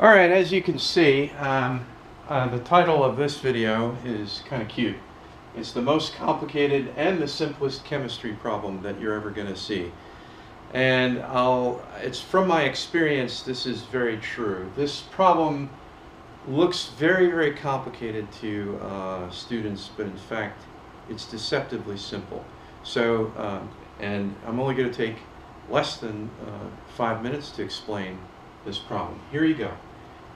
Alright, as you can see, the title of this video is kind of cute. It's the most complicated and the simplest chemistry problem that you're ever going to see. And it's from my experience, this is very true. This problem looks very, very complicated to students, but in fact, it's deceptively simple. So, and I'm only going to take less than 5 minutes to explain this problem. Here you go.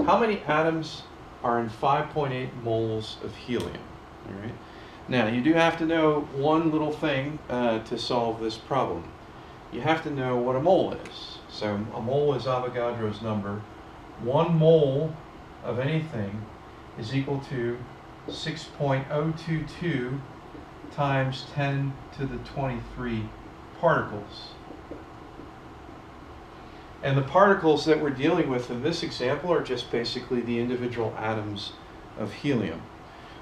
How many atoms are in 5.8 moles of helium? All right. Now, you do have to know one little thing to solve this problem. You have to know what a mole is. So a mole is Avogadro's number. 1 mole of anything is equal to 6.022 times 10 to the 23 particles. And the particles that we're dealing with in this example are just basically the individual atoms of helium.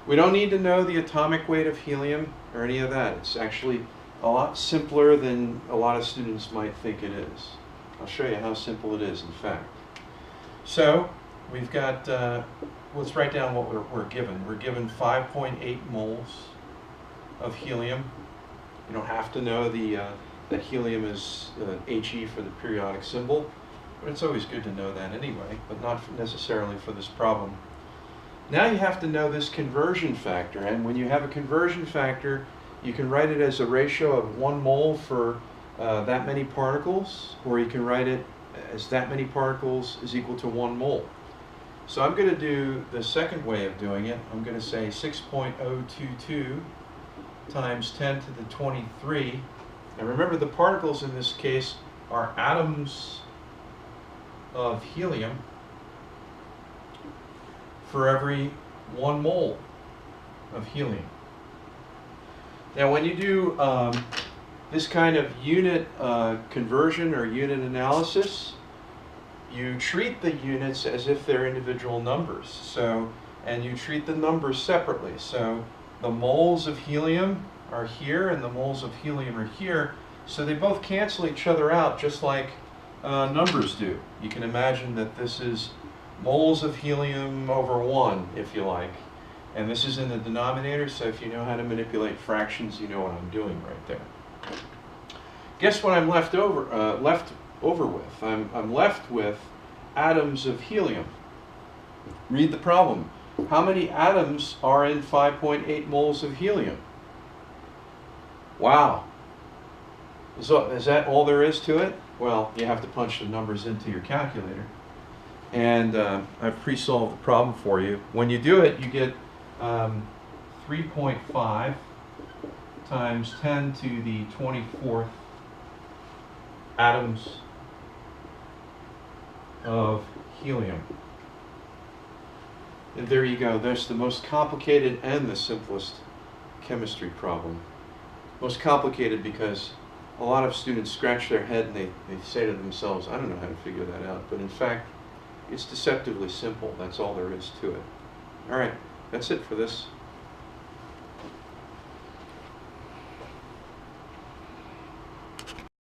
We don't need to know the atomic weight of helium or any of that. It's actually a lot simpler than a lot of students might think it is. I'll show you how simple it is, in fact. So we've got, let's write down what we're given. We're given 5.8 moles of helium. You don't have to know that helium is He for the periodic symbol, but it's always good to know that anyway, but not necessarily for this problem. Now you have to know this conversion factor, and when you have a conversion factor, you can write it as a ratio of 1 mole for that many particles, or you can write it as that many particles is equal to 1 mole. So I'm going to do the second way of doing it. I'm going to say 6.022 times 10 to the 23. Now remember, the particles in this case are atoms of helium for every 1 mole of helium. Now when you do this kind of unit conversion or unit analysis, you treat the units as if they're individual numbers. So, and you treat the numbers separately. So the moles of helium are here and the moles of helium are here. So they both cancel each other out just like numbers do. You can imagine that this is moles of helium over 1, if you like. And this is in the denominator, so if you know how to manipulate fractions, you know what I'm doing right there. Guess what I'm left over with? I'm left with atoms of helium. Read the problem. How many atoms are in 5.8 moles of helium? Wow. Is that all there is to it? Well, you have to punch the numbers into your calculator. And I've pre-solved the problem for you. When you do it, you get 3.5 times 10 to the 24th atoms of helium. And there you go. There's the most complicated and the simplest chemistry problem. Most complicated because a lot of students scratch their head and they say to themselves, I don't know how to figure that out. But in fact, it's deceptively simple. That's all there is to it. All right, that's it for this